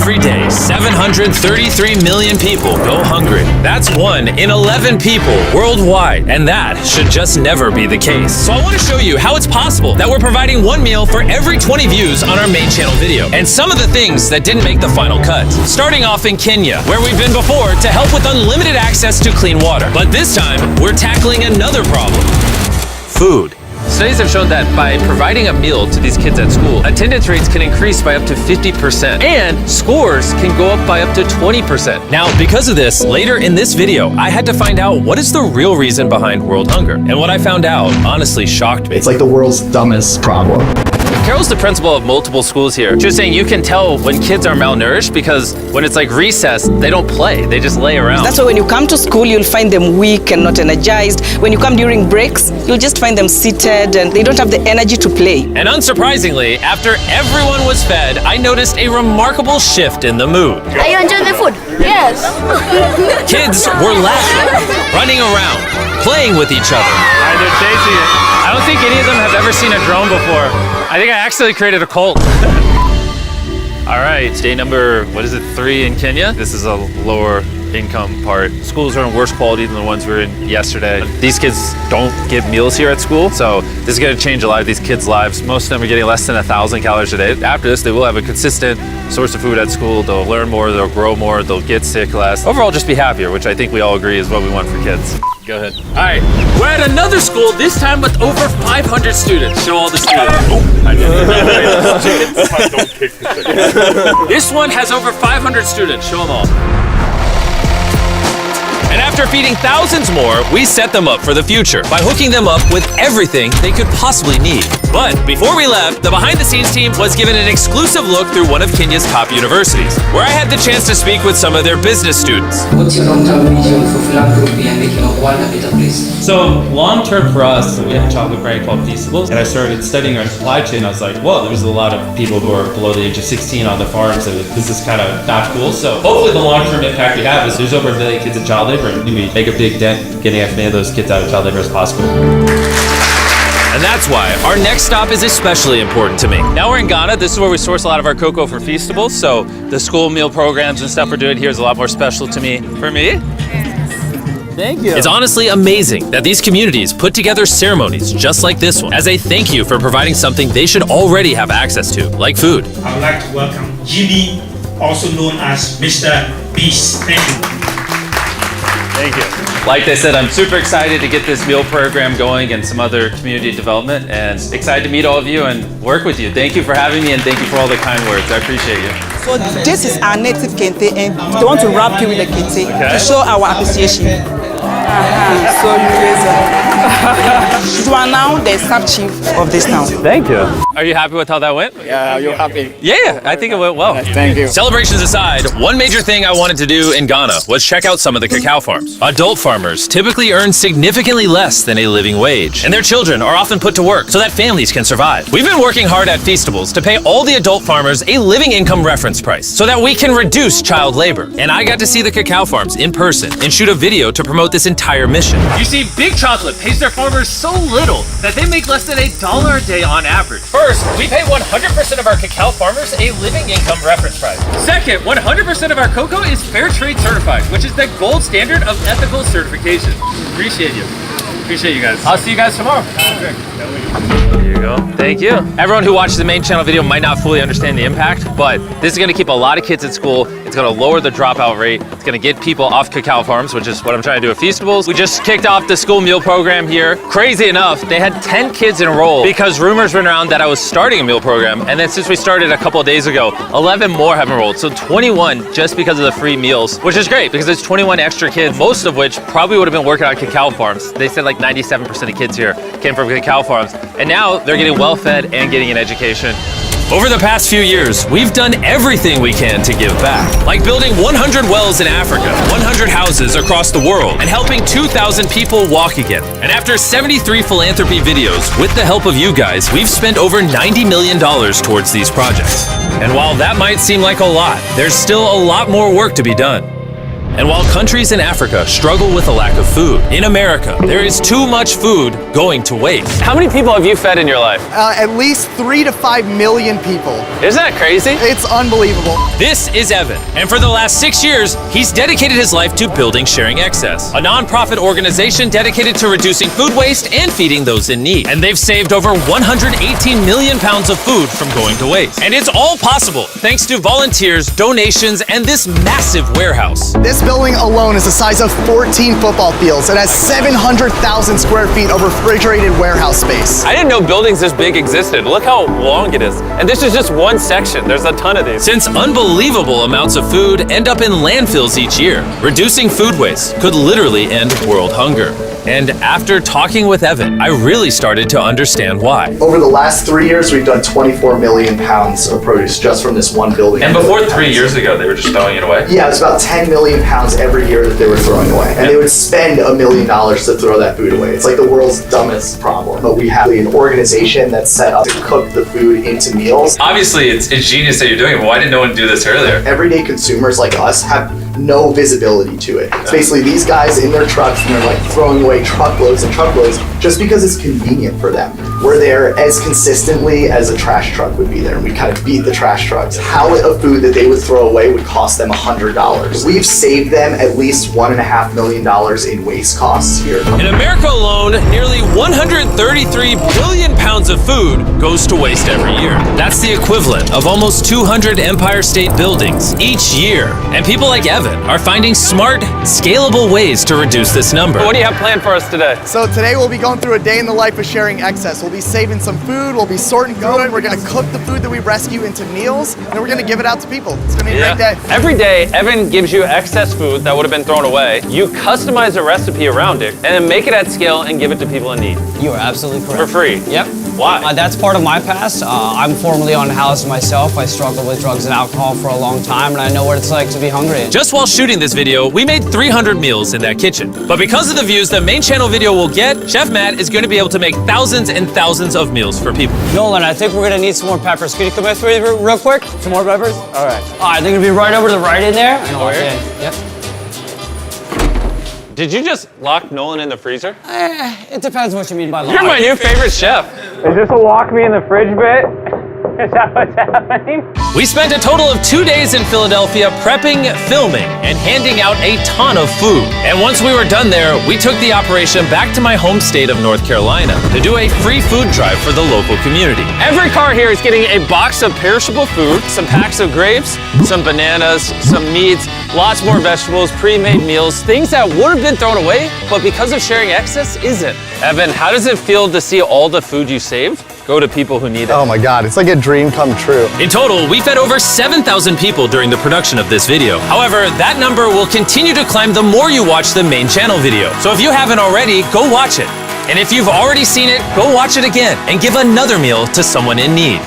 Every day, 733 million people go hungry. That's 1 in 11 people worldwide, and that should just never be the case. So I want to show you how it's possible that we're providing one meal for every 20 views on our main channel video, and some of the things that didn't make the final cut. Starting off in Kenya, where we've been before to help with unlimited access to clean water. But this time, we're tackling another problem: food. Studies have shown that by providing a meal to these kids at school, attendance rates can increase by up to 50%, and scores can go up by up to 20%. Now, because of this, later in this video, I had to find out what is the real reason behind world hunger. And what I found out honestly shocked me. It's like the world's dumbest problem. Carol's the principal of multiple schools here. She was saying you can tell when kids are malnourished because when it's like recess, they don't play, they just lay around. That's why when you come to school, you'll find them weak and not energized. When you come during breaks, you'll just find them seated and they don't have the energy to play. And unsurprisingly, after everyone was fed, I noticed a remarkable shift in the mood. Are you enjoying the food? Yes. Kids were laughing, running around, playing with each other. They're chasing it. I don't think any of them have ever seen a drone before. I think I actually created a cult. All right, day number, 3 in Kenya? This is a lower income part. Schools are in worse quality than the ones we were in yesterday. These kids don't get meals here at school, so this is gonna change a lot of these kids' lives. Most of them are getting less than 1,000 calories a day. After this, they will have a consistent source of food at school. They'll learn more, they'll grow more, they'll get sick less. Overall, just be happier, which I think we all agree is what we want for kids. Go ahead. All right, we're at another school, this time with over 500 students. Show all the students. This one has over 500 students. Show them all. And after feeding thousands more, we set them up for the future by hooking them up with everything they could possibly need. But before we left, the behind-the-scenes team was given an exclusive look through one of Kenya's top universities, where I had the chance to speak with some of their business students. What's your long-term vision for philanthropy and making our world a better place? So long-term for us, we have a chocolate brand called Feastables, and I started studying our supply chain. I was like, whoa, there's a lot of people who are below the age of 16 on the farms, and this is kind of not cool. So hopefully the long-term impact we have is there's over 1 million kids in child labor, and we make a big dent getting as many of those kids out of child labor as possible. And that's why our next stop is especially important to me. Now we're in Ghana. This is where we source a lot of our cocoa for Feastables. So the school meal programs and stuff we're doing here is a lot more special to me. For me? Thank you. It's honestly amazing that these communities put together ceremonies just like this one as a thank you for providing something they should already have access to, like food. I would like to welcome Jimmy, also known as Mr. Beast. Thank you. Thank you. Like I said, I'm super excited to get this meal program going and some other community development, and excited to meet all of you and work with you. Thank you for having me, and thank you for all the kind words. I appreciate you. So this is our native kente, and we want to wrap you with the kente to show our appreciation. So you are now the sub-chief of this town. Thank you. Are you happy with how that went? Yeah, you're happy. Yeah, I think it went well. Thank you. Celebrations aside, one major thing I wanted to do in Ghana was check out some of the cacao farms. Adult farmers typically earn significantly less than a living wage, and their children are often put to work so that families can survive. We've been working hard at Feastables to pay all the adult farmers a living income reference price so that we can reduce child labor. And I got to see the cacao farms in person and shoot a video to promote this entire mission. You see, Big Chocolate pays their farmers so little that they make less than $1 a day on average. First, we pay 100% of our cacao farmers a living income reference price. Second, 100% of our cocoa is fair trade certified, which is the gold standard of ethical certification. Appreciate you. Appreciate you guys. I'll see you guys tomorrow. There you go. Thank you. Everyone who watches the main channel video might not fully understand the impact, but this is going to keep a lot of kids at school. It's going to lower the dropout rate. It's going to get people off cacao farms, which is what I'm trying to do at Feastables. We just kicked off the school meal program here. Crazy enough, they had 10 kids enrolled because rumors went around that I was starting a meal program. And then since we started a couple of days ago, 11 more have enrolled. So 21 just because of the free meals, which is great because it's 21 extra kids, most of which probably would have been working on cacao farms. They said like 97% of kids here came from cacao farms. And now they're getting well fed and getting an education. Over the past few years, we've done everything we can to give back, like building 100 wells in Africa, 100 houses across the world, and helping 2,000 people walk again. And after 73 philanthropy videos, with the help of you guys, we've spent over $90 million towards these projects. And while that might seem like a lot, there's still a lot more work to be done. And while countries in Africa struggle with a lack of food, in America, there is too much food going to waste. How many people have you fed in your life? At least 3 to 5 million people. Isn't that crazy? It's unbelievable. This is Evan, and for the last 6 years, he's dedicated his life to building Sharing Excess, a nonprofit organization dedicated to reducing food waste and feeding those in need. And they've saved over 118 million pounds of food from going to waste. And it's all possible thanks to volunteers, donations, and this massive warehouse. This building alone is the size of 14 football fields and has 700,000 square feet of refrigerated warehouse space. I didn't know buildings this big existed. Look how long it is. And this is just one section. There's a ton of these. Since unbelievable amounts of food end up in landfills each year, reducing food waste could literally end world hunger. And after talking with Evan, I really started to understand why. Over the last 3 years, we've done 24 million pounds of produce just from this one building. And before 3 years ago, they were just throwing it away? Yeah, it was about 10 million pounds every year that they were throwing away. And they would spend $1 million to throw that food away. It's like the world's dumbest problem. But we have an organization that's set up to cook the food into meals. Obviously, it's genius that you're doing it, but why didn't no one do this earlier? Everyday consumers like us have no visibility to it. It's basically these guys in their trucks and they're like throwing away truckloads and truckloads just because it's convenient for them. We're there as consistently as a trash truck would be there. We kind of beat the trash trucks. Pallet of food that they would throw away would cost them $100. We've saved them at least $1.5 million in waste costs here. In America alone, nearly 133 billion pounds of food goes to waste every year. That's the equivalent of almost 200 Empire State Buildings each year. And people like Evan are finding smart, scalable ways to reduce this number. What do you have planned for us today? So today we'll be going through a day in the life of Sharing Excess. We'll be saving some food, we'll be sorting through it, we're gonna cook the food that we rescue into meals, and then we're gonna give it out to people. It's gonna be a great day. Every day, Evan gives you excess food that would have been thrown away. You customize a recipe around it, and then make it at scale and give it to people in need. You are absolutely correct. For free? Yep. Why? That's part of my past. I'm formerly unhoused myself. I struggled with drugs and alcohol for a long time, and I know what it's like to be hungry. Just while shooting this video, we made 300 meals in that kitchen. But because of the views the main channel video will get, Chef Matt is going to be able to make thousands and thousands of meals for people. Nolan, I think we're gonna need some more peppers. Can you come with me real quick? Some more peppers? All right. All right, they're gonna be right over to the right in there. And Over here? Yep. Did you just lock Nolan in the freezer? It depends what you mean by lock. You're my new favorite chef. Is this a lock me in the fridge bit? Is that what's happening? We spent a total of 2 days in Philadelphia prepping, filming, and handing out a ton of food. And once we were done there, we took the operation back to my home state of North Carolina to do a free food drive for the local community. Every car here is getting a box of perishable food, some packs of grapes, some bananas, some meats, lots more vegetables, pre-made meals, things that would have been thrown away, but because of Sharing Excess, isn't. Evan, how does it feel to see all the food you saved go to people who need it? Oh my God, it's like a dream come true. In total, we fed over 7,000 people during the production of this video. However, that number will continue to climb the more you watch the main channel video. So if you haven't already, go watch it. And if you've already seen it, go watch it again and give another meal to someone in need.